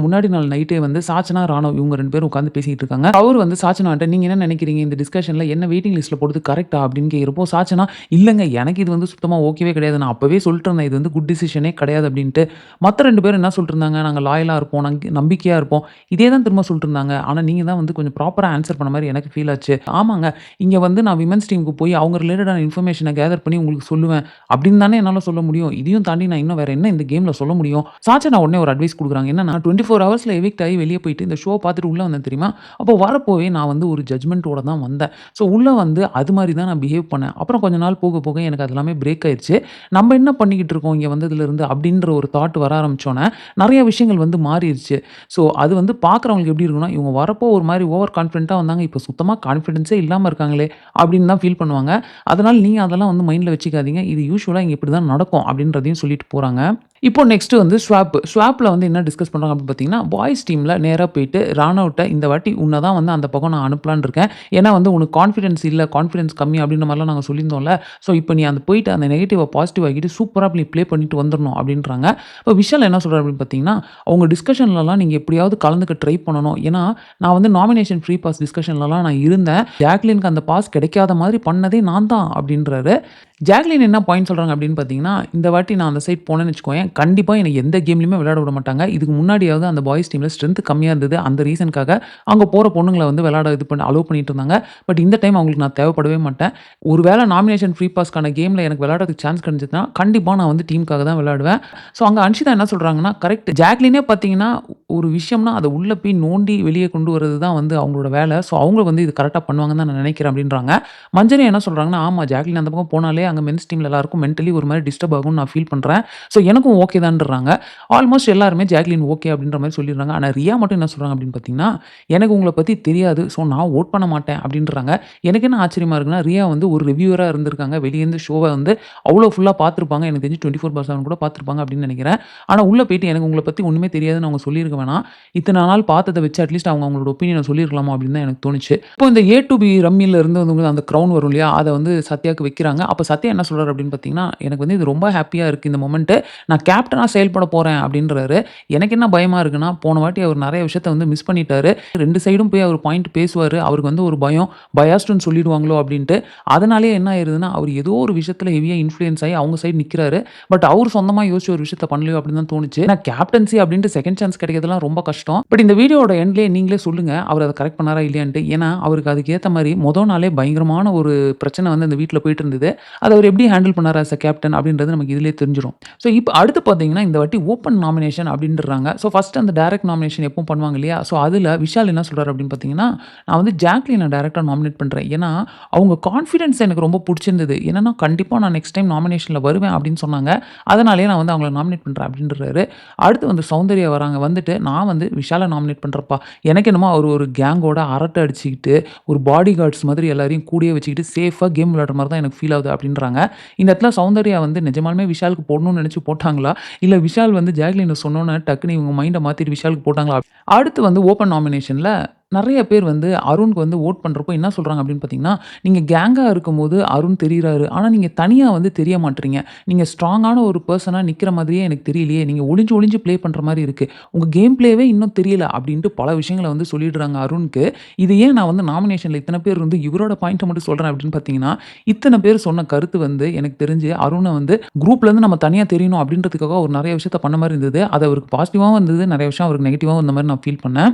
முன்னாடி நாள் நைட்டே வந்து சாச்சனா, ராணவ் இவங்க 2 பேரும் உட்கார்ந்து பேசிட்டு இருக்காங்க. அவரு வந்து சாச்சனாட்ட "நீங்க என்ன நினைக்கிறீங்க? இந்த டிஸ்கஷன்ல என்ன வெயிட்டிங் லிஸ்ட்ல போட்டது கரெக்ட்டா?" அப்படின்னு கேட்கிறப்போ, சாச்சனா "இல்லங்க எனக்கு இது வந்து சுத்தமா ஓகேவே கிடையாது. நான் அப்பவே சொல்லிட்டேன் இது வந்து குட் டிசிஷனே கிடையாது" அப்படின்ட்டு. மத்த 2 பேரும் என்ன சொல்லிட்டு இருந்தாங்க, "நாங்க லாயலா இருப்போம். நம்பிக்கையா இருப்போம்." இதே தான் திரும்ப சொல்லிட்டு இருந்தாங்க. ஆனா நீங்க தான் வந்து கொஞ்சம் ப்ராப்பரா ஆன்ஸர் பண்ண மாரி எனக்கு ஃபீல் ஆச்சு. ஆமாங்க, இங்க வந்து நான் விமென்ஸ் டீமுக்கு போய் அவங்க ரிலேட்டடான இன்ஃபர்மேஷன கேதர் பண்ணி உங்களுக்கு சொல்லுவேன். அப்படின்னு தானே என்னால சொல்ல முடியும். இதையும் தாண்டி நான் இன்னும் வேற என்ன இந்த கேம்ல சொல்ல முடியும்? சாச்சனா உடனே ஒரு அட்வைஸ் குடுக்குறாங்க. என்னன்னா 24 ஹவர்ஸ்ல எவிக்ட் ஆகி வெளிய போயிட்டு இந்த ஷோ பார்த்துட்டு உள்ள வந்தேன் தெரியுமா? அப்போ வரப்போவே நான் வந்து ஒரு ஜட்ஜ்மென்ட்டோட தான் வந்தேன். ஸோ உள்ள வந்து அது மாரி தான் நான் பிஹேவ் பண்ணேன். அப்புறம் கொஞ்ச நாள் போக போக எனக்கு அது எல்லாமே பிரேக் ஆயிருச்சு. நம்ம என்ன பண்ணிக்கிட்டு இருக்கோம் இங்க வந்ததுலருந்து அப்படின்ற ஒரு தாட் வர ஆரம்பிச்சோனே, நெறைய விஷயங்கள் வந்து மாறிருச்சு. ஸோ அது வந்து பார்க்குறவங்களுக்கு எப்படி இருக்கும்னா, இவங்க வரப்போ ஒரு மாரி ஓவர் கான்ஃபிடென்ட்டா வந்தாங்க. இப்போ சுத்தமா கான்ஃபிடன்ஸே இல்லாம இருக்காங்களே அப்படின்னு தான் ஃபீல் பண்ணுவாங்க. அதனால நீங்க அதெல்லாம் வந்து மைண்ட்ல வச்சுக்காதீங்க. இது யூசுவலா இங்க இப்படி தான் நடக்கும் அப்படின்றதையும் சொல்லிட்டு போறாங்க. இப்போ நெக்ஸ்ட் வந்து ஸ்வாப். ஸ்வாப்ல வந்து என்ன டிஸ்கஸ் பண்றாங்க அப்படின்னு பார்த்தீங்கன்னா, பாய்ஸ் டீம்ல நேரா போயிட்டு ராணவுட்ட இந்த வாட்டி உன்ன தான் வந்து அந்த பக்கம் நான் அனுப்பலான்னு இருக்கேன். ஏன்னா வந்து உனக்கு கான்ஃபிடன்ஸ் இல்ல, கான்ஃபிடன்ஸ் கம்மி அப்படின்ற மாரிலாம் நாங்க சொல்லியிருந்தோம்ல. ஸோ இப்போ நீ அந்த போயிட்டு அந்த நெகட்டிவ பாசிட்டிவ் ஆக்கிட்டு சூப்பரா நீ ப்ளே பண்ணிட்டு வந்துரணும் அப்படின்றாங்க. இப்போ விஷால் என்ன சொல்றாரு அப்படின்னு பார்த்தீங்கன்னா, அவங்க டிஸ்கஷன்லலாம் நீங்க எப்படியாவது கலந்துக்க ட்ரை பண்ணணும். ஏன்னா நான் வந்து நாமினேஷன் ஃப்ரீ பாஸ் டிஸ்கஷன்லலாம் நான் இருந்தேன். ஜாக்லினுக்கு அந்த பாஸ் கிடைக்காத மாதிரி பண்ணதே நான் தான் அப்படின்றாரு. ஜாக்லின் என்ன பாயிண்ட் சொல்றாங்க அப்படின்னு பார்த்தீங்கன்னா, இந்த வாட்டி நான் அந்த சைட் போனேன்னு வச்சுக்கோயேன், கண்டிப்பா என்ன எந்த கேம்லயுமே விளையாட விட மாட்டாங்க. இதுக்கு முன்னாடியாவது அந்த பாய்ஸ் டீம்ல ஸ்ட்ரென்த் கம்மியா இருந்தது. அந்த ரீசனுக்காக அங்க போற பொண்ணுங்கள வந்து விளையாட இது பண்ணி அலோவ் பண்ணிட்டு இருந்தாங்க. பட் இந்த டைம் அவங்களுக்கு நான் தேவைப்படவே மாட்டேன். ஒரு வேள நாமினேஷன் ஃப்ரீ பாஸ்க்கான கேம்ல எனக்கு விளையாடுறதுக்கு சான்ஸ் கிடைச்சதுன்னா, கண்டிப்பா நான் வந்து டீமுக்காக தான் விளையாடுவேன். ஸோ அங்க அன்ஷிதா என்ன சொல்றாங்கன்னா, கரெக்ட். ஜாக்லினே பார்த்தீங்கன்னா, ஒரு விஷயம்னா அத உள்ள போய் நோண்டி வெளிய கொண்டு வரது தான் வந்து அவங்களோட வேல. ஸோ அவங்க வந்து இது கரெக்ட்டா பண்ணுவாங்கன்னு தான் நான் நினைக்கிறேன் அப்படின்றாங்க. மஞ்சரி என்ன சொல்றாங்கன்னா, ஆமா ஜாக்லின் அந்த பக்கம் போனாலே அங்க மென்ஸ் டீம்ல எல்லாருக்கும் மென்டலி ஒரு மாரி டிஸ்டர்ப் ஆகும்னு நான் ஃபீல் பண்றேன். ஸோ எனக்கும் ஓகே தான்றாங்க. ஆல்மோஸ்ட் எல்லாருமே ஜாக்லின் ஓகே அப்படின்ற மாரி சொல்லிடுறாங்க. ஆனா ரியா மட்டும் என்ன சொல்றாங்க அப்படின்னு பார்த்தீங்கன்னா, எனக்கு உங்கள பத்தி தெரியாது. ஸோ நான் வோட் பண்ண மாட்டேன் அப்படின்றாங்க. எனக்கு என்ன ஆச்சரியமா இருக்குன்னா, ரியா வந்து ஒரு ரிவ்யூவரா இருந்திருக்காங்க. வெளிய இருந்து ஷோவ வந்து அவ்வளோ ஃபுல்லா பார்த்துருப்பாங்க. எனக்கு தெரிஞ்சு 24/7 கூட பார்த்துருப்பாங்க அப்படின்னு நினைக்கிறேன். ஆனா உள்ள போயிட்டு எனக்கு உங்கள பத்தி ஒண்ணுமே தெரியாதுன்னு அவங்க சொல்லியிருக்க வேணாம். இத்தன நாள் பார்த்தத வச்சு அட்லீஸ்ட் அவங்க அவங்களோட ஒப்பீனியன சொல்லியிருக்கலாமா அப்படின்னு தான் எனக்கு தோணுச்சு. இப்போ இந்த ஏ டூ பி ரம்மில இருந்து வந்து அந்த க்ரவுன் வரும் இல்லையா? அத வந்து சத்யாக்கு வைக்கிறாங்க. அப்ப சத்யா என்ன சொல்றாரு அப்படின்னு பார்த்தீங்கன்னா, எனக்கு வந்து இது ரொம்ப ஹேப்பியா இருக்கு இந்த மொமெண்ட். நான் கேப்டனா செயல்பட போறேன் அப்படின்றாரு. எனக்கு என்ன பயமா இருக்குன்னா, போன வாட்டி அவர் நெறைய விஷயத்த வந்து மிஸ் பண்ணிட்டாரு. 2 சைடும் போய் அவர் பாயிண்ட் பேசுவாரு. அவருக்கு வந்து ஒரு பயம். பயாஸ்டுன்னு சொல்லிடுவாங்களோ அப்படின்ட்டு. அதனாலேயே என்ன ஆயிருதுன்னா, அவர் ஏதோ ஒரு விஷயத்துல ஹெவியா இன்ஃப்ளூயன்ஸ் ஆயி அவங்க சைடு நிக்கிறாரு. பட் அவர் சொந்தமா யோசிச்சு ஒரு விஷயத்த பண்ணலையோ அப்படின்னு தான் தோணுச்சு. ஏன்னா கேப்டன்சி அப்படின்ட்டு செகண்ட் சான்ஸ் கிடைக்கிறதெல்லாம் ரொம்ப கஷ்டம். பட் இந்த வீடியோவோட எண்ட்லயே நீங்களே சொல்லுங்க. அவர் அத கரெக்ட் பண்ணாரா இல்லையான்ட்டு. ஏன்னா அவருக்கு அதுக்கு ஏத்த மாரி நாளே பயங்கரமான ஒரு பிரச்சனை வந்து அந்த வீட்ல போயிட்டு இருந்தது. அத அவர் எப்படி ஹேண்டில் பண்ணாரு ஆஸ் அ கேப்டன் அப்படின்றது நமக்கு இதிலேயே தெரிஞ்சிரும். ஸோ இப்ப அடுத்து பார்த்தீங்கன்னா, இந்த வாட்டி ஓப்பன் நாமினேஷன் அப்படின்றாங்க. ஸோ ஃபர்ஸ்ட் அந்த டைரக்ட் நாமினேஷன் எப்பவும் பண்ணுவாங்க இல்லையா? ஸோ அதுல விஷால் என்ன சொல்றாரு அப்படின்னு பார்த்தீங்கன்னா, நான் வந்து ஜாக்லின டைரக்ட்டா நாமினேட் பண்றேன். ஏன்னா அவங்க கான்ஃபிடன்ஸ் எனக்கு ரொம்ப புடிச்சிருந்தது. என்னன்னா கண்டிப்பா நான் நெக்ஸ்ட் டைம் நாமினேஷன்ல வருவேன் அப்படின்னு சொன்னாங்க. அதனாலேயே நான் வந்து அவங்கள நாமினேட் பண்றேன் அப்படின்றாரு. அடுத்து வந்து சௌந்தர்யா வராங்க. வந்துட்டு நான் வந்து விஷால நாமினேட் பண்றேன்ப்பா. எனக்கு என்னமோ அவர் ஒரு கேங்கோட அரட்டை அடிச்சுக்கிட்டு, ஒரு பாடி கார்ட்ஸ் மாதிரி எல்லாரையும் கூடயே வச்சுக்கிட்டு சேஃபா கேம் விளையாடுற மாரி தான் எனக்கு ஃபீல் ஆகுது அப்படின்றாங்க. இந்த இடத்துல சௌந்தர்யா வந்து நிஜமாலுமே விஷாலுக்கு போடணும்னு நினைச்சு போட்டாங்களா? இல்ல விஷால் வந்து ஜாக்லின சொன்னோனே டக்குனு இவங்க மைண்ட மாத்திட்டு விஷாலுக்கு போட்டாங்களா? அடுத்து வந்து ஓப்பன் நாமினேஷன்ல நெறைய பேர் வந்து அருணுக்கு வந்து வோட் பண்றப்போ என்ன சொல்றாங்க அப்படின்னு பார்த்தீங்கன்னா, நீங்க கேங்கா இருக்கும்போது அருண் தெரியிறாரு. ஆனா நீங்க தனியா வந்து தெரிய மாட்றீங்க. நீங்க ஸ்ட்ராங்கான ஒரு பெர்சனா நிக்கிற மாதிரியே எனக்கு தெரியலையே. நீங்க ஒளிஞ்சு ஒளிஞ்சு ப்ளே பண்ற மாரி இருக்கு. உங்க கேம் ப்ளேவே இன்னும் தெரியல அப்படின்ட்டு பல விஷயங்கள வந்து சொல்லிடுறாங்க அருணுக்கு. இது ஏன் நான் வந்து நாமினேஷன்ல இத்தன பேர் இருந்து இவரோட பாயிண்ட்ட மட்டும் சொல்றேன் அப்படின்னு பார்த்தீங்கன்னா, இத்தன பேர் சொன்ன கருத்து வந்து எனக்கு தெரிஞ்சு அருண வந்து குரூப்லேருந்து நம்ம தனியா தெரியணும் அப்படின்றதுக்காக அவர் நெறைய விஷயத்த பண்ண மாரி இருந்தது. அது அவருக்கு பாசிட்டிவாவும் இருந்தது. நெறைய விஷயம் அவருக்கு நெகட்டிவாவும் இருந்த மாரி நான் ஃபீல் பண்ணேன்.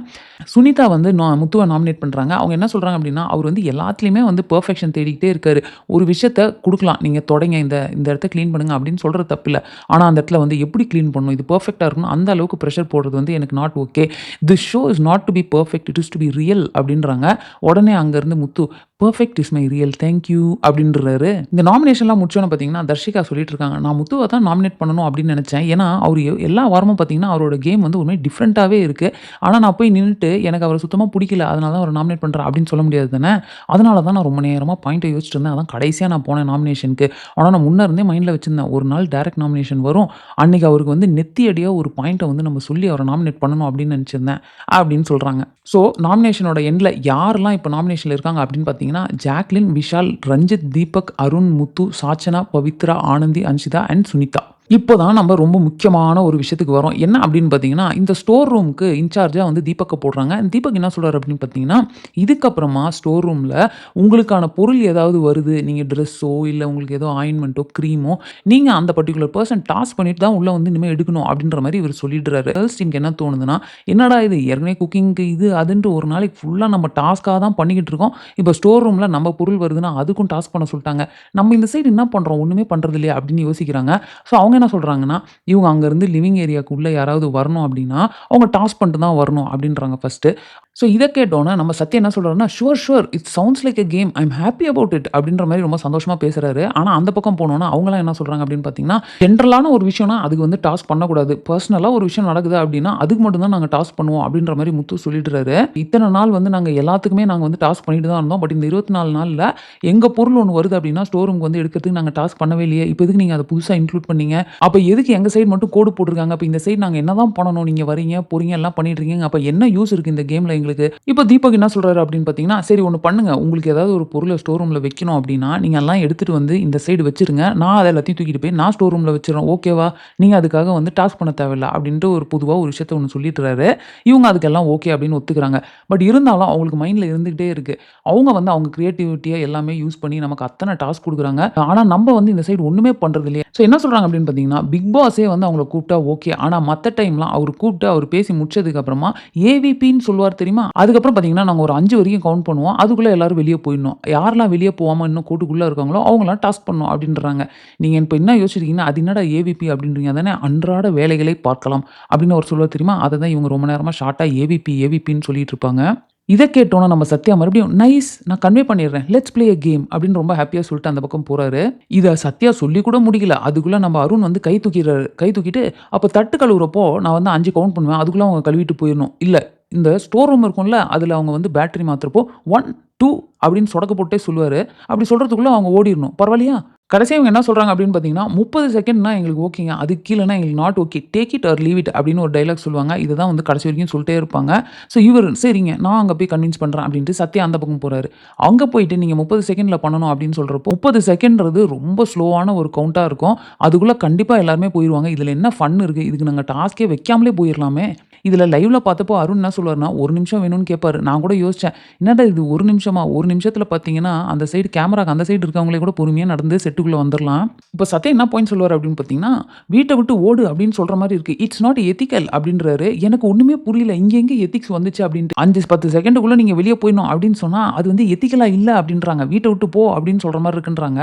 சுனிதா வந்து முத்துவ நாமினேட் பண்றாங்க. அவங்க என்ன சொல்றாங்க அப்படின்னா, அவர் வந்து எல்லாத்துலயுமே வந்து பெர்ஃபெக்ஷன் தேடிக்கிட்டே இருக்காரு. ஒரு விஷயத்த குடுக்கலாம். நீங்க தொடைங்க இந்த இடத்த கிளீன் பண்ணுங்க அப்படின்னு சொல்றது தப்பில்ல. ஆனா அந்த இடத்துல வந்து எப்படி கிளீன் பண்ணணும்? இது பெர்ஃபெக்ட்டா இருக்கணும். அந்த அளவுக்கு பிரஷர் போடுறது வந்து எனக்கு not okay. This show is not to be perfect. It is to be real அப்படின்றாங்க. உடனே அங்க இருந்து Muthu perfect is my real. Thank you அப்படின்றாரு. இந்த நாமினேஷன்லாம் முடிச்சோனே பார்த்தீங்கன்னா, தர்ஷிகா சொல்லிட்டு இருக்காங்க. நான் முத்துவ தான் நாமினேட் பண்ணணும் அப்படின்னு நெனச்சேன். ஏன்னா, அவரு எல்லா வாரமும் பார்த்தீங்கன்னா, அவரோட கேம் வந்து ஒரு மாரி டிஃப்ரெண்ட்டாவே இருக்கு. ஆனா நான் போய் நின்னுட்டு எனக்கு அவர சுத்தமா புடிக்கல. அதனால தான் அவர நாமினேட் பண்றேன் அப்படின்னு சொல்ல முடியாது தானே. அதனால தான் நான் ரொம்ப நேரமா பாயிண்ட்ட யோசிச்சுட்டு இருந்தேன். அதான் கடைசியா நான் போனேன் நாமினேஷனுக்கு. ஆனா நான் முன்ன இருந்தே மைண்ட்ல வச்சிருந்தேன். ஒரு நாள் டைரக்ட் நாமினேஷன் வரும். அன்னைக்கு அவருக்கு வந்து நெத்தி அடியா ஒரு பாயிண்ட்ட வந்து நம்ம சொல்லி அவர நாமினேட் பண்ணணும் அப்படின்னு நெனச்சிருந்தேன். அப்படின்னு சொல்றாங்க. ஸோ நாமினேஷனோட எண்ட்ல யாரெல்லாம் இப்ப நாமினேஷன்ல இருக்காங்க அப்படின்னு பார்த்தீங்கன்னா, ஜாக்லின், விஷால், ரஞ்சித், தீபக், அருண், முத்து, சாச்சனா, பவித்ரா, ஆனந்தி, அன்ஷிதா அண்ட் சுனிதா. இப்போ தான் நம்ம ரொம்ப முக்கியமான ஒரு விஷயத்துக்கு வரோம். என்ன அப்படின்னு பார்த்தீங்கன்னா, இந்த ஸ்டோர் ரூமுக்கு இன்சார்ஜா வந்து தீபக்க போடுறாங்க. தீபக் என்ன சொல்றாரு அப்படின்னு பார்த்தீங்கன்னா, இதுக்கப்புறமா ஸ்டோர் ரூம்ல உங்களுக்கான பொருள் ஏதாவது வருது. நீங்க ட்ரெஸ்ஸோ, இல்ல உங்களுக்கு ஏதோ ஆயின்மென்ட்டோ, கிரீமோ நீங்க அந்த பர்ட்டிகுலர் பெர்சன் டாஸ்க் பண்ணிட்டு தான் உள்ள வந்து இனிமே எடுக்கணும் அப்படின்ற மாரி இவரு சொல்லிடுறாரு. கேர்ல்ஸ் டீம்க்கு என்ன தோணுதுன்னா, என்னடா இது ஏற்கனவே குக்கிங்க்கு இது அதுன்ட்டு ஒரு நாளைக்கு ஃபுல்லா நம்ம டாஸ்க்கா தான் பண்ணிக்கிட்டு இருக்கோம். இப்போ ஸ்டோர் ரூம்ல நம்ம பொருள் வருதுன்னா, அதுக்கும் டாஸ்க் பண்ண சொல்ட்டாங்க. நம்ம இந்த சைடு என்ன பண்றோம்? ஒண்ணுமே பண்றது இல்லையே அப்படின்னு யோசிக்கிறாங்க. ஸோ அவங்க என்ன சொல்றாங்கன்னா, இவங்க அங்கருந்து லிவிங் ஏரியாவுக்கு உள்ள யாராவது வரணும் அப்டின்னா, அவங்க டாஸ் பண்ணிட்டு தான் வரணும் அப்டின்றாங்க ஃபர்ஸ்ட்டு. ஸோ இத கேட்டோனே நம்ம சத்யா என்ன சொல்றாருன்னா, "sure, sure. It sounds like a game. I am happy about it" அப்டின்ற மாரி ரொம்ப சந்தோஷமா பேசுறாரு. ஆனா அந்த பக்கம் போனோனே அவங்கலாம் என்ன சொல்றாங்க அப்டின்னு பார்த்தீங்கன்னா, ஜென்ரலான ஒரு விஷயம்னா அதுக்கு வந்து டாஸ்க் பண்ணக்கூடாது. பெர்சனலா ஒரு விஷயம் நடக்குது அப்டின்னா, அதுக்கு மட்டும் தான் நாங்க டாஸ்க் பண்ணுவோம் அப்டின்ற மாரி முத்து சொல்லிடுறாரு. இத்தன நாள் வந்து நாங்க எல்லாத்துக்குமே நாங்க வந்து டாஸ்க் பண்ணிட்டு தான் இருந்தோம். பட் இந்த 24 நாள்ல எங்க பொருள் ஒண்ணு வருது அப்டின்னா, ஸ்டோர் ரூம்க்கு வந்து எடுக்கிறதுக்கு நாங்க டாஸ்க் பண்ணவே இல்லையே. இப்ப எதுக்கு நீங்க அத புதுசா இன்க்ளூட் பண்ணீங்க? அப்ப எதுக்கு எங்க சைடு மட்டும் கோடு போட்டுருக்காங்க? அப்ப இந்த சைடு நாங்க என்னதான் பண்ணணும்? நீங்க வரீங்க, போறீங்க, எல்லாம் பண்ணிட்டு இருக்கீங்க. அப்ப என்ன யூஸ் இருக்கு இந்த கேம்ல எங்களுக்கு? இப்ப தீபக் என்ன சொல்றாரு அப்படின்னு பார்த்தீங்கன்னா, சரி ஒண்ணு பண்ணுங்க. உங்களுக்கு ஏதாவது ஒரு பொருள ஸ்டோர் ரூம்ல வைக்கணும் அப்படின்னா, நீங்க எல்லாம் எடுத்துட்டு வந்து இந்த சைடு வச்சுருங்க. நான் அத எல்லாத்தையும் தூக்கிட்டு போய் நான் ஸ்டோர் ரூம்ல வச்சுர்றேன். ஓகேவா? நீங்க அதுக்காக வந்து டாஸ்க் பண்ண தேவையில்ல அப்படின்ட்டு ஒரு பொதுவா ஒரு விஷயத்த ஒண்ணு சொல்லிடுறாரு. இவங்க அதுக்கெல்லாம் ஓகே அப்படின்னு ஒத்துக்கிறாங்க. பட் இருந்தாலும் அவங்களுக்கு மைண்ட்ல இருந்துகிட்டே இருக்கு. அவங்க வந்து அவங்க கிரியேட்டிவிட்டிய எல்லாமே யூஸ் பண்ணி நமக்கு அத்தன டாஸ்க் குடுக்குறாங்க. ஆனா நம்ம வந்து இந்த சைடு ஒண்ணுமே பண்றது இல்லையே. ஸோ என்ன சொல்றாங்க அப்படின்னு பார்த்தீங்கன்னா, பிக் பாஸே வந்து அவங்கள கூப்பிட்டா ஓகே. ஆனா மத்த டைம்லாம் அவரு கூப்பிட்டு அவரு பேசி முடிச்சதுக்கு அப்புறமா ஏவிபின்னு சொல்லுவாரு தெரியுமா? அதுக்கப்புறம் பார்த்தீங்கன்னா, நாங்க ஒரு 5 வரைக்கும் கவுண்ட் பண்ணுவோம். அதுக்குள்ள எல்லாரும் வெளிய போயிடணும். யாரெல்லாம் வெளிய போகாம இன்னும் கோட்டுக்குள்ள இருக்காங்களோ, அவங்கலாம் டாஸ்க் பண்ணணும் அப்படின்றாங்க. நீங்க இப்ப என்ன யோசிச்சிருக்கீங்கன்னா, அது என்னடா ஏவிபி அப்படின்றீங்க அதானே? அன்றாட வேலைகளை பார்க்கலாம் அப்படின்னு அவரு சொல்லுவாரு தெரியுமா? அத தான் இவங்க ரொம்ப நேரமா ஷார்ட்டா ஏவிபி, ஏவிபின்னு சொல்லிட்டு இருப்பாங்க. இத கேட்டோனே நம்ம சத்யா மறுபடியும் நைஸ் நான் கன்வே பண்ணிடுறேன். லெட்ஸ் ப்ளே எ கேம் அப்படின்னு ரொம்ப ஹேப்பியா சொல்லிட்டு அந்த பக்கம் போறாரு. இத சத்யா சொல்லி கூட முடிக்கல. அதுக்குள்ள நம்ம அருண் வந்து கை தூக்கிறாரு. கை தூக்கிட்டு அப்ப தட்டு கழுவுறப்போ நான் வந்து 5 கவுண்ட் பண்ணுவேன். அதுக்குள்ள அவங்க கழுவிட்டு போயிரணும். இல்ல இந்த ஸ்டோர் ரூம் இருக்கும்ல, அதுல அவங்க வந்து பேட்டரி மாத்துறப்போ 1, 2 அப்படின்னு சொடக்கு போட்டே சொல்லுவாரு. அப்படி சொல்றதுக்குள்ள அவங்க ஓடிரணும். பரவாயில்லையா? கடைசியா இவங்க என்ன சொல்றாங்க அப்படின்னு பார்த்தீங்கன்னா, 30 செகண்ட்னா எங்களுக்கு ஓகேங்க. அதுக்கு கீழனா எங்களுக்கு not okay. Take it or leave it அப்படின்னு ஒரு டயலாக் சொல்லுவாங்க. இத தான் வந்து கடைசி வரைக்கும் சொல்லிட்டே இருப்பாங்க. ஸோ இவரு சரிங்க நான் அங்க போய் கன்வின்ஸ் பண்றேன் அப்படின்ட்டு சத்யா அந்த பக்கம் போறாரு. அங்க போயிட்டு நீங்க 30 செகண்ட்ல பண்ணணும் அப்படின்னு சொல்றப்போ, 30 செகண்ட்றது ரொம்ப ஸ்லோவான ஒரு கவுண்டா இருக்கும். அதுக்குள்ள கண்டிப்பா எல்லாருமே போயிருவாங்க. இதுல என்ன ஃபன் இருக்கு? இதுக்கு நாங்க டாஸ்க்கே வைக்காமலே போயிரலாமே. இதுல லைவ்ல பார்த்தப்போ அருண் என்ன சொல்லுவாருன்னா, 1 நிமிஷம் வேணும்னு கேட்பாரு. நான் கூட யோசிச்சேன். என்னடா இது 1 நிமிஷமா? 1 நிமிஷத்துல பார்த்தீங்கன்னா, அந்த சைடு கேமராக்கு அந்த சைடு இருக்கவங்களே கூட பொறுமையா நடந்து செட்டுக்குள்ள வந்துரலாம். இப்ப சத்யா என்ன பாயிண்ட் சொல்லுவாரு அப்படின்னு பார்த்தீங்கன்னா, "வீட்ட விட்டு ஓடு" அப்படின்னு சொல்ற மாரி இருக்கு. "இட்ஸ் நாட் எத்திக்கல்" அப்படின்றாரு. எனக்கு ஒண்ணுமே புரியல. இங்க எங்க எத்திக்ஸ் வந்துச்சு அப்படின்ட்டு. 5, 10 செகண்டுக்குள்ள நீங்க வெளிய போயிடணும் அப்படின்னு சொன்னா, அது வந்து எத்திக்கலா இல்ல அப்படின்றாங்க. "வீட்ட விட்டு போ" அப்படின்னு சொல்ற மாரி இருக்குன்றாங்க.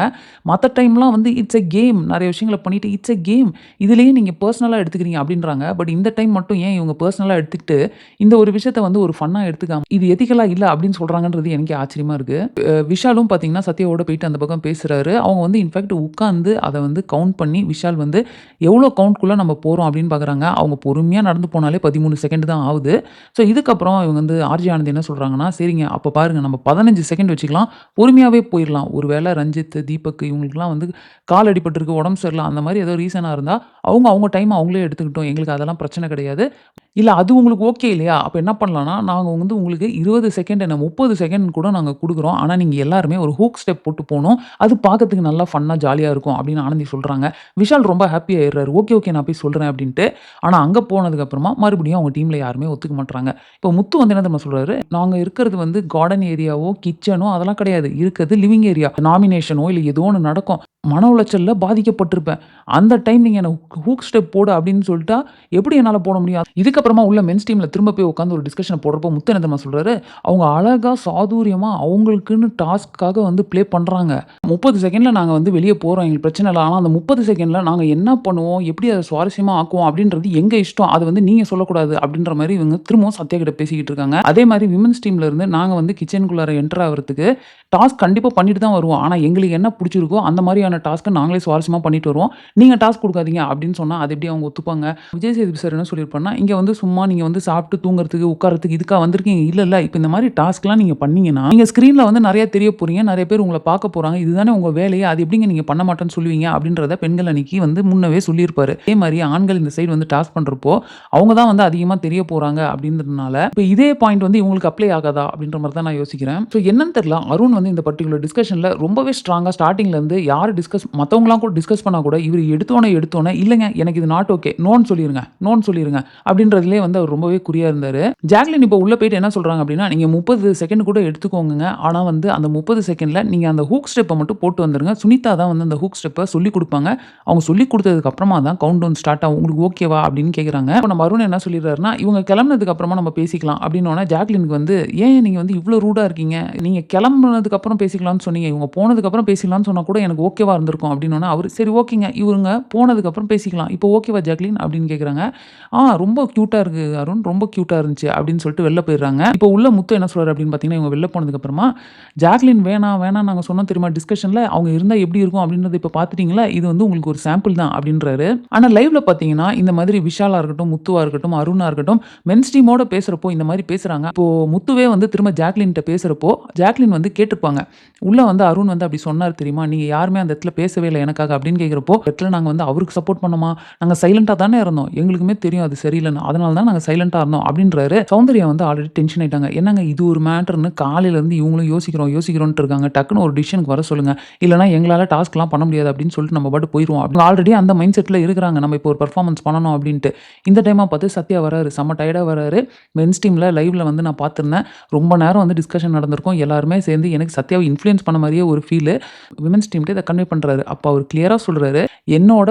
மத்த டைம்லாம் வந்து இட்ஸ் எ கேம். நெறைய விஷயங்கள பண்ணிட்டு இட்ஸ் எ கேம். இதுலயே நீங்க பெர்சனலா எடுத்துக்கிறீங்க அப்படின்றாங்க. பட் இந்த டைம் மட்டும் ஏன் இவங்க பெர்சனலா எடுத்துக்கிட்டு, இந்த ஒரு விஷயத்த வந்து ஒரு ஃபன்னா எடுத்துக்காம, இது எத்திக்கலா இல்ல அப்படின்னு சொல்றாங்கன்றது எனக்கே ஆச்சரியமா இருக்கு. விஷாலும் பார்த்தீங்கன்னா, சத்யாவோட போயிட்டு அந்த பக்கம் பேசுறாரு. அவங்க வந்து இன்ஃபாக்ட் உட்கார்ந்து அத வந்து கவுண்ட் பண்ணி விஷால் வந்து எவ்வளோ கவுண்ட்குள்ள நம்ம போறோம் அப்படின்னு பார்க்குறாங்க. அவங்க பொறுமையா நடந்து போனாலே 13 செகண்ட் தான் ஆவுது. ஸோ இதுக்கப்புறம் இவங்க வந்து ஆர்ஜே ஆனந்த் என்ன சொல்றாங்கன்னா, சரிங்க அப்ப பாருங்க நம்ம 15 செகண்ட் வச்சுக்கலாம். பொறுமையாவே போயிரலாம். ஒரு வேள ரஞ்சித், தீபக் இவங்களுக்கெல்லாம் வந்து கால் அடிபட்டுருக்கு, உடம்பு சரியில்ல அந்த மாரி ஏதோ ரீசனா இருந்தா, அவங்க அவங்க டைம் அவங்களே எடுத்துக்கிட்டும். எங்களுக்கு அதெல்லாம் பிரச்சனை கிடையாது. இல்ல அது உங்களுக்கு ஓகே இல்லையா? அப்ப என்ன பண்ணலாம்னா, நாங்க வந்து உங்களுக்கு 20 செகண்ட் என்ன 30 செகண்ட் கூட நாங்க குடுக்குறோம். ஆனா நீங்க எல்லாருமே ஒரு ஹூக் ஸ்டெப் போட்டு போணும். அது பார்க்கறதுக்கு நல்லா ஃபன்னா, ஜாலியா இருக்கும் அப்படின்னு ஆனந்தி சொல்றாங்க. விஷால் ரொம்ப ஹேப்பி ஆயிடுறாரு. ஓகே, ஓகே நான் போய் சொல்றேன் அப்படின்ட்டு. ஆனா அங்க போனதுக்கு அப்புறமா மறுபடியும் அவங்க டீம்ல யாருமே ஒத்துக்க மாட்றாங்க. இப்போ முத்து வந்து என்ன தெரியுமா சொல்றாரு? நாங்க இருக்கிறது வந்து கார்டன் ஏரியாவோ, கிட்சனோ அதெல்லாம் கிடையாது. இருக்கிறது லிவிங் ஏரியா. நாமினேஷனோ இல்ல ஏதோ ஒண்ணு நடக்கும். மன உளைச்சல்ல பாதிக்கப்பட்டிருப்பேன். அந்த டைம் நீங்க என்ன ஹூக் ஸ்டெப் போடு அப்படின்னு சொல்ட்டா, எப்படி என்னால போட முடியும்? இதுக்கப்புறமா உள்ள மென்ஸ் டீம்ல திரும்ப போய் உட்கார்ந்து ஒரு டிஸ்கஷன போடுறப்போ முத்து என்ன தெரியுமா சொல்றாரு? அவங்க அழகா சாதுரியமா அவங்களுக்குன்னு டாஸ்க்காக வந்து ப்ளே பண்றாங்க. 30 செகண்ட்ல நாங்க வந்து வெளிய போறோம். எங்களுக்கு பிரச்சனை இல்ல. ஆனா அந்த 30 செகண்ட்ல நாங்க என்ன பண்ணுவோம்? எப்படி அத சுவாரஸ்யமா ஆக்குவோம்? அப்படின்றது எங்க இஷ்டம். அது வந்து நீங்க சொல்லக்கூடாது அப்படின்ற மாரி இவங்க திரும்பவும் சத்யா கிட்ட பேசிக்கிட்டு இருக்காங்க. அதே மாரி விமென்ஸ் டீம்ல இருந்து நாங்க வந்து கிச்சனுக்குள்ளார என்டர் ஆவறதுக்கு டாஸ்க் கண்டிப்பா பண்ணிட்டு தான் வருவோம். ஆனா எங்களுக்கு என்ன புடிச்சிருக்கோ அந்த மாரியான டாஸ்க்க நாங்களே சுவாரஸ்யமா பண்ணிட்டு வருவோம். நீங்க டாஸ்க் குடுக்காதீங்க அப்படின்னு சொன்னா, அது எப்படி அவங்க ஒத்துப்பாங்க? விஜய் சேதுபதி சார் என்ன சொல்லியிருப்பாருன்னா, இங்க வந்து வந்து சும்மா நீங்க வந்து சாப்பிட்டு தூங்குறதுக்கு, உட்கார்றதுக்கு இதுக்கா வந்திருக்கீங்க? இல்ல. இப்ப இந்த மாரி டாஸ்க்லாம் நீங்க பண்ணீங்கன்னா, நீங்க ஸ்க்ரீன்ல வந்து நெறைய தெரிய போறீங்க. நெறைய பேர் உங்கள பார்க்க போறாங்க. இதுதானே உங்க வேலையே. அது எப்படிங்க நீங்க பண்ண மாட்டேன்னு சொல்லுவீங்க? அப்படின்றத பெண்கள் அன்னைக்கு வந்து முன்னவே சொல்லியிருப்பாரு. அதே மாரி ஆண்கள் இந்த சைடு வந்து டாஸ்க் பண்றப்போ, அவங்க தான் வந்து அதிகமா தெரிய போறாங்க அப்படின்றதுனால, இப்ப இதே பாயிண்ட் வந்து இவங்களுக்கு அப்ளை ஆகாதா? அப்படின்ற மாரி தான் நான் யோசிக்கிறேன். ஸோ என்னன்னு தெரியல. அருண் வந்து இந்த பர்ட்டிகுலர் டிஸ்கஷன்ல ரொம்பவே ஸ்ட்ராங்கா ஸ்டார்ட்டிங்ல இருந்து யார் மத்தவங்கலாம் கூட டிஸ்கஸ் பண்ணா கூட இவரு எடுத்தோனே இல்லங்க எனக்கு இது நாட் ஓகே. நோன்னு சொல்லிருங்க அப்படின்றதிலேயே வந்து அவர் ரொம்பவே குறியா இருந்தாரு. ஜாக்லின் இப்போ உள்ள போயிட்டு என்ன சொல்றாங்க அப்படின்னா, நீங்க 30 செகண்ட் கூட எடுத்துக்கோங்கங்க. ஆனா வந்து அந்த 30 செகண்ட்ல நீங்க அந்த ஹூக் ஸ்டெப்ப மட்டும் போட்டு வந்துருங்க. சுனிதா தான் வந்து அந்த ஹூக் ஸ்டெப்ப சொல்லிக் குடுப்பாங்க. அவங்க சொல்லிக் குடுத்ததுக்கு அப்புறமா தான் கவுண்ட் டவுன் ஸ்டார்ட் ஆகும். உங்களுக்கு ஓகேவா? அப்படின்னு கேட்குறாங்க. அப்ப நம்ம அருண் என்ன சொல்லிடுறாருன்னா, இவங்க கிளம்புனதுக்கு அப்புறமா நம்ம பேசிக்கலாம் அப்படின்னோனே ஜாக்லினுக்கு வந்து, ஏன் நீங்க வந்து இவ்ளோ ரூடா இருக்கீங்க? நீங்க கிளம்புனதுக்கு அப்புறம் பேசிக்கலாம்னு சொன்னீங்க. இவங்க போனதுக்கு அப்புறம் பேசிக்கலாம்னு சொன்னா கூட எனக்கு ஓகேவா இருந்திருக்கும் அப்படின்னோனே, அவரு சரி ஓகேங்க. இவங்க போனதுக்கு அப்புறம் பேசிக்கலாம். இப்போ ஓகேவா ஜாக்லின்? அப்படின்னு கேட்குறாங்க. ரொம்ப கியூட்டா இருக்கு அருண். ரொம்ப கியூட்டா இருந்துச்சு அப்படின்னு சொல்லிட்டு வெளில போயிடுறாங்க. இப்போ உள்ள முத்து என்ன சொல்றாரு அப்படின்னு பார்த்தீங்கன்னா, இவங்க வெளில போனதுக்கு அப்புறமா, ஜாக்லின் வேணாம் நாங்க சொன்னோம் தெரியுமா டிஸ்கஷன்ல. அவங்க இருந்தா எப்படி இருக்கும் அப்படின்றத இப்ப பார்த்துட்டீங்களா? இது வந்து உங்களுக்கு ஒரு சாம்பிள் தான் அப்படின்றாரு. ஆனா லைவ்ல பார்த்தீங்கன்னா, இந்த மாதிரி விஷாலா இருக்கட்டும், முத்துவா இருக்கட்டும், அருணா இருக்கட்டும், மென்ஸ் டீமோட பேசுறப்போ இந்த மாதிரி பேசுறாங்க. இப்போ முத்துவே வந்து திரும்ப ஜாக்லின்ட்ட பேசுறப்போ, ஜாக்லின் வந்து கேட்டுருப்பாங்க. உள்ள வந்து அருண் வந்து அப்படி சொன்னாரு தெரியுமா? நீங்க யாருமே அந்த இடத்துல பேசவே இல்ல எனக்காக அப்படின்னு கேட்கிறப்போ, இடத்துல நாங்க வந்து அவருக்கு சப்போர்ட் பண்ணோமா? நாங்க சைலன்ட்டா தானே இருந்தோம். எங்களுக்குமே தெரியும் அது சரியில்லன்னு. அதனால தான் நாங்க சைலன்ட்டா இருந்தோம் அப்படின்றாரு. சௌந்தர்யா வந்து ஆல்ரெடி டென்ஷன் ஆயிட்டாங்க. என்னங்க இது ஒரு மேட்டர்ன்னு காலையில இருந்து இவங்களும் யோசிக்கிறோம்ன்ட்டு இருக்காங்க. டக்குனு ஒரு டிசிஷனுக்கு வர சொல்லுங்க. இல்லன்னா எங்களால டாஸ்க்லாம் பண்ண முடியாது அப்படின்னு சொல்லிட்டு நம்ம பாட்டுக்கு போயிருவோம். அப்படின்னு ஆல்ரெடி அந்த மைண்ட் செட்ல இருக்கிறாங்க. நம்ம இப்போ ஒரு பெர்ஃபார்மன்ஸ் பண்ணணும் அப்படின்ட்டு. இந்த டைமா பார்த்து சத்யா வராரு. செம்ம டயர்டா வராரு. மென்ஸ் டீம்ல லைவ்ல வந்து நான் பார்த்திருந்தேன். ரொம்ப நேரம் வந்து டிஸ்கஷன் நடந்திருக்கும். எல்லாருமே சேர்ந்து எனக்கு சத்யாவ இன்ஃப்ளூயன்ஸ் பண்ண மாரியே ஒரு ஃபீலு. விமென்ஸ் டீம்ட்ட இத கன்வே பண்றாரு. அப்ப அவர் கிளியரா சொல்றாரு. என்னோட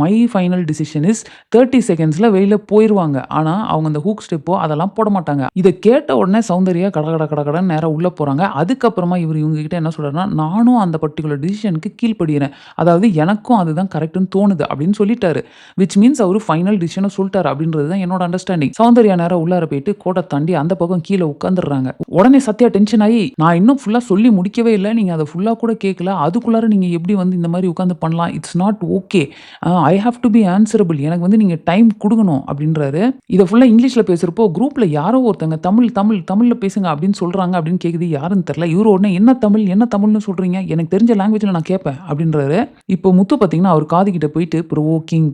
மை ஃபைனல் டிசிஷன் இஸ் 30 செகண்ட்ஸ்ல வெளில போயிருவாங்க. ஆனா, அவங்க அந்த ஹூக் ஸ்டெப்போ அதெல்லாம் போட மாட்டாங்க. இத கேட்ட உடனே சௌந்தர்யா கடகடன்னு நேரா உள்ள போறாங்க. அதுக்கப்புறமா இவங்க கிட்ட என்ன சொல்றாருன்னா, நானும் அந்த பர்ட்டிகுலர் டிசிஷனுக்கு கீழ்ப்படிகிறேன். அதாவது எனக்கும் அதுதான் கரெக்ட்ன்னு தோணுது அப்படின்னு சொல்லிட்டாரு. விச் மீன்ஸ் அவரு ஃபைனல் டிசிஷன சொல்ட்டாரு அப்படின்றது தான் என்னோட அண்டர்ஸ்டாண்டிங். சௌந்தர்யா நேரா உள்ளார போயிட்டு கோட்ட தாண்டி அந்த பக்கம் கீழ உட்கார்ந்துடுறாங்க. உடனே சத்யா டென்ஷன் ஆயி, நான் இன்னும் ஃபுல்லா சொல்லி முடிக்கவே இல்ல. நீங்க அத ஃபுல்லா கூட கேட்கல. அதுக்குள்ளார நீங்க எப்படி வந்து இந்த மாரி உட்கார்ந்து பண்ணலாம்? It's not okay. I have to be answerable. எனக்கு வந்து நீங்க டைம் குடுக்கணும் அப்படின்றாரு. இத ஃபுல்லா இங்கிலீஷ்ல பேசுறப்போ குரூப்ல யாரோ ஒருத்தங்க தமிழ்ல பேசுங்க அப்படின்னு சொல்றாங்க அப்படின்னு கேக்குது. யாருன்னு தெரியல. இவரு உடனே என்ன தமிழ்னு சொல்றீங்க? எனக்கு தெரிஞ்ச லாங்குவேஜ்ல நான் கேட்பேன் அப்படின்றாரு. இப்போ முத்து பார்த்தீங்கன்னா, அவர் காது கிட்ட போயிட்டு ப்ரொவோக்கிங்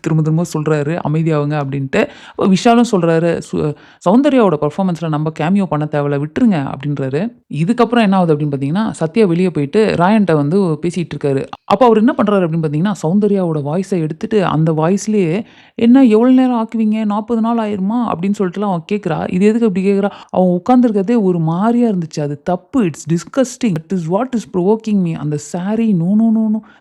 திரும்ப சொல்றாரு. அமைதியாவுங்க அப்படின்ட்டு. அப்ப விஷாலும் சொல்றாரு, சௌந்தர்யாவோட பெர்ஃபார்மன்ஸ்ல நம்ம கேமியோ பண்ண தேவையில்ல விட்டுருங்க அப்படின்றாரு. இதுக்கப்புறம் என்ன ஆகுது அப்படின்னு பார்த்தீங்கன்னா, சத்யா வெளிய போயிட்டு ராயன்ட்ட வந்து பேசிட்டு இருக்காரு. அப்ப அவரு என்ன பண்றாரு அப்படின்னு பார்த்தீங்கன்னா, சௌந்தர்யாவோட வாய்ஸ எடுத்துட்டு அந்த வாய்ஸ்லயே என்ன எவ்வளோ நேரம் ஆக்குவீங்க? 40 நாள் ஆயிருமா? அப்படின்னு சொல்லிட்டுலாம் அவ கேட்கிறா. இது எதுக்கு அப்படி கேட்கிறா? அவன் உட்கார்ந்திருக்கிறதே ஒரு மாரியா இருந்துச்சு. அது தப்பு. It's disgusting. That is what is provoking me. அந்த sorry no.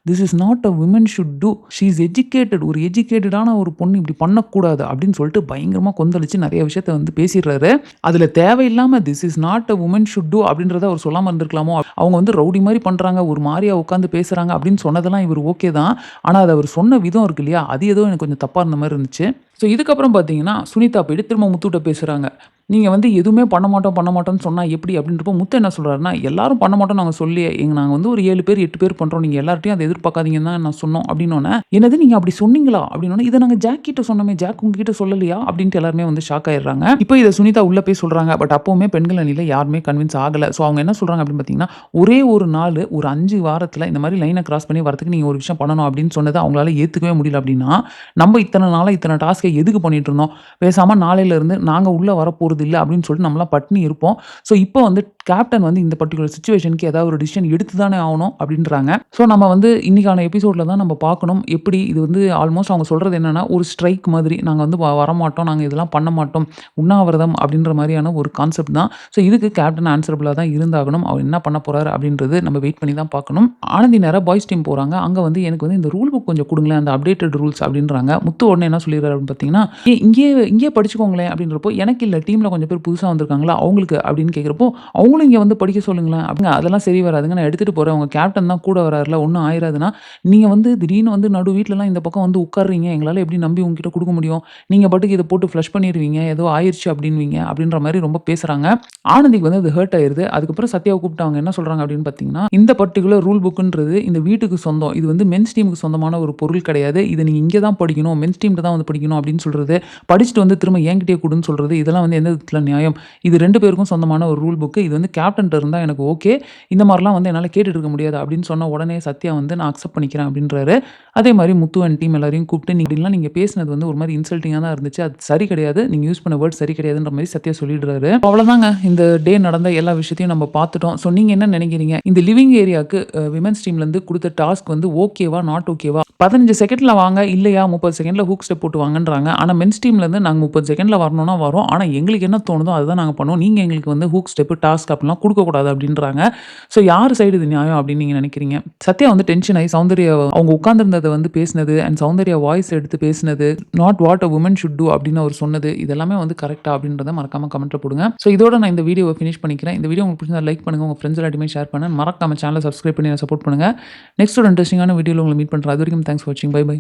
This is not a women should do. She is educated. ஒரு எஜுகேட்டடான ஒரு பொண்ணு இப்படி பண்ணக்கூடாது அப்படின்னு சொல்லிட்டு பயங்கரமா கொந்தளிச்சு நெறைய விஷயத்த வந்து பேசிடுறாரு. அதுல தேவையில்லாம this is not a woman should do அப்படின்றத அவர் சொல்லாம இருந்திருக்கலாமோ? அவங்க வந்து ரவுடி மாரி பண்றாங்க. ஒரு மாரியா உட்கார்ந்து பேசுறாங்க அப்படின்னு சொன்னதெல்லாம் இவரு ஓகே தான். ஆனா, அத அவரு சொன்ன விதம் இருக்கு இல்லையா? அது ஏதோ எனக்கு கொஞ்சம் தப்பா இருந்த மாரி இருந்துச்சு. ஸோ இதுக்கப்புறம் பார்த்தீங்கன்னா, சுனிதா போயிட்டு திரும்ப முத்துட்ட பேசுறாங்க. நீங்க வந்து எதுவுமே பண்ண மாட்டோம்ன்னு சொன்னா எப்படி? அப்படின்றப்போ முத்து என்ன சொல்றாருன்னா, எல்லாரும் பண்ண மாட்டோம்னு நாங்க சொல்லி நாங்க வந்து ஒரு 7 பேர், 8 பேர் பண்றோம். நீங்க எல்லார்ட்டயும் அத எதிர்பார்க்காதீங்கன்னு தான் நான் சொன்னோம் அப்படின்னோனே, என்னது நீங்க அப்படி சொன்னீங்களா? அப்படின்னோனே, இத நாங்க ஜாக் கிட்ட சொன்னோமே, ஜாக் உங்ககிட்ட சொல்லலையா? அப்படின்ட்டு எல்லாருமே வந்து ஷாக் ஆயிடுறாங்க. இப்போ இத சுனிதா உள்ள போய் சொல்றாங்க. பட் அப்பவுமே பெண்கள் அணியில யாருமே கன்வின்ஸ் ஆகல. ஸோ அவங்க என்ன சொல்றாங்க அப்படின்னு பார்த்தீங்கன்னா, ஒரே ஒரு நாளு ஒரு 5 வாரத்துல இந்த மாரி லைன கிராஸ் பண்ணி வரதுக்கு நீங்க ஒரு விஷயம் பண்ணணும் அப்படின்னு சொன்னத அவங்களால ஏத்துக்கவே முடியல அப்படின்னா, நம்ம இத்தன நாளா இத்தன டாஸ்க்க எதுக்கு பண்ணிட்டு இருந்தோம்? பேசாம நாளையில இருந்து நாங்க உள்ள வரப்போறது இல்ல அப்படின்னு சொல்லிட்டு நம்மலாம் பட்னி இருப்போம். ஸோ இப்போ வந்து கேப்டன் வந்து இந்த பர்ட்டிகுலர் சிச்சுவேஷனுக்கு ஏதாவது ஒரு டிசிஷன் எடுத்து தானே ஆவணும் அப்படின்றாங்க. ஸோ நம்ம வந்து இன்னைக்கான எபிசோட்ல தான் நம்ம பார்க்கணும். எப்படி இது வந்து ஆல்மோஸ்ட் அவங்க சொல்றது என்னன்னா, ஒரு ஸ்ட்ரைக் மாதிரி நாங்க வந்து வரமாட்டோம். நாங்க இதெல்லாம் பண்ண மாட்டோம். உண்ணாவிரதம் அப்படின்ற மாரியான ஒரு கான்செப்ட் தான். ஸோ இதுக்கு கேப்டன் ஆன்சரபிளா தான் இருந்தாகணும். அவர் என்ன பண்ண போறாரு அப்படின்றது நம்ம வெயிட் பண்ணி தான் பார்க்கணும். ஆனந்தி நேரா பாய்ஸ் டீம் போறாங்க. அங்க வந்து எனக்கு வந்து இந்த ரூல் புக் கொஞ்சம் குடுங்களேன். அந்த அப்டேட்டட் ரூல்ஸ் அப்படின்றாங்க. முத்து உடனே என்ன சொல்லிடுறாரு அப்படின்னு பார்த்தீங்கன்னா, இங்கேயே படிச்சுக்கோங்களேன் அப்படின்றப்போ, எனக்கு இல்ல டீம்ல டீம்ல கொஞ்சம் பேர் புதுசா வந்திருக்காங்கல்ல அவங்களுக்கு அப்படின்னு கேட்கிறப்போ, அவங்களும் இங்க வந்து படிக்க சொல்லுங்களேன் அப்படிங்க. அதெல்லாம் சரி வராதுங்க. நான் எடுத்துட்டு போறேன். உங்க கேப்டன் தான் கூட வராருல்ல. ஒண்ணும் ஆயிராதுன்னா, நீங்க வந்து திடீர்னு வந்து நடு வீட்லலாம் இந்த பக்கம் வந்து உட்கார்றீங்க. எங்களால எப்படி நம்பி உங்ககிட்ட குடுக்க முடியும்? நீங்க பாட்டுக்கு இத போட்டு ஃப்ளஷ் பண்ணிருவீங்க. ஏதோ ஆயிருச்சு அப்படின்னுவீங்க. அப்படின்ற மாரி ரொம்ப பேசுறாங்க. ஆனந்திக்கு வந்து அது ஹர்ட் ஆயிருது. அதுக்கப்புறம் சத்யாவ கூப்பிட்டு அவங்க என்ன சொல்றாங்க அப்படின்னு பார்த்தீங்கன்னா, இந்த பர்ட்டிகுலர் ரூல் புக்ன்றது இந்த வீட்டுக்கு சொந்தம். இது வந்து மென்ஸ் டீமுக்கு சொந்தமான ஒரு பொருள் கிடையாது. இத நீங்க இங்க தான் படிக்கணும். மென்ஸ் டீம்ட்ட தான் வந்து படிக்கணும் அப்படின்னு சொல்றது. படிச்சுட்டு வந்து திரும்ப என்கிட்டயே குடுன்னு சொல்றது. இதெல்லாம் வந்து எந்த விதத்தில நியாயம்? இது 2 பேருக்கும் சொந்தமான ஒரு ரூல் புக். இது வந்து கேப்டன்ட்ட இருந்தா எனக்கு ஓகே. இந்த மாரிலாம் வந்து என்னால கேட்டுட்டு இருக்க முடியாது அப்படின்னு சொன்ன உடனே சத்யா வந்து நான் அக்செப்ட் பண்ணிக்கிறேன் அப்படின்றாரு. அதே மாரி முத்து அண்ட் டீம் எல்லாரையும் கூப்பிட்டு இப்படிலாம் நீங்க பேசினது வந்து ஒரு மாரி இன்சல்ட்டிங்கா தான் இருந்துச்சு. அது சரி கிடையாது. நீங்க யூஸ் பண்ண வேர்ட் சரி கிடையாதுன்ற மாரி சத்யா சொல்லிடுறாரு. அவ்வளோதாங்க. இந்த டே நடந்த எல்லா விஷயத்தையும் நம்ம பார்த்துட்டோம். ஸோ நீங்க என்ன நினைக்கிறீங்க? இந்த லிவிங் ஏரியாக்கு விமென்ஸ் டீம்லேருந்து குடுத்த டாஸ்க் வந்து ஓகேவா? நாட் ஓகேவா? 15 செகண்ட்ல வாங்க, இல்லையா 30 செகண்ட்ல ஹூக் ஸ்டெப் போட்டு வாங்கன்றாங்க. ஆனா மென்ஸ் டீம்லேருந்து நாங்க 30 செகண்ட்ல வரணும்னா வரோம். ஆனா எங்களுக்கு என்ன தோணுதோ அதுதான் நாங்க பண்ணுவோம். நீங்க எங்களுக்கு வந்து ஹூக் ஸ்டெப், டாஸ்க் அப்படிலாம் குடுக்கக்கூடாது அப்படின்றாங்க. ஸோ யார் சைடு இது நியாயம் அப்படின்னு நீங்க நினைக்கிறீங்க? சத்யா வந்து டென்ஷன் ஆயி சௌந்தர்யா அவங்க உட்கார்ந்திருந்தத வந்து பேசினது அண்ட் சௌந்தர்யா வாய்ஸ் எடுத்து பேசினது, not what a woman should do அப்படின்னு அவர் சொன்னது, இதெல்லாமே வந்து கரெக்ட்டா அப்படின்றத மறக்காம கமெண்ட்ல போடுங்க. ஸோ இதோட நான் இந்த வீடியோவ ஃபினிஷ் பண்ணிக்கிறேன். இந்த வீடியோ உங்களுக்கு பிடிச்சிருந்தா லைக் பண்ணுங்க. உங்க ஃப்ரெண்ட்ஸ் எல்லாத்தையுமே ஷேர் பண்ணுங்க. மறக்காம சேனல சப்ஸ்கிரைப் பண்ணி சப்போர்ட் பண்ணுங்க. நெக்ஸ்ட் ஒரு இன்ட்ரஸ்டிங்கான வீடியோல உங்கள மீட் பண்றேன். அதுவரைக்கும் தேங்க்ஸ் ஃபார் வாட்சிங். Bye by.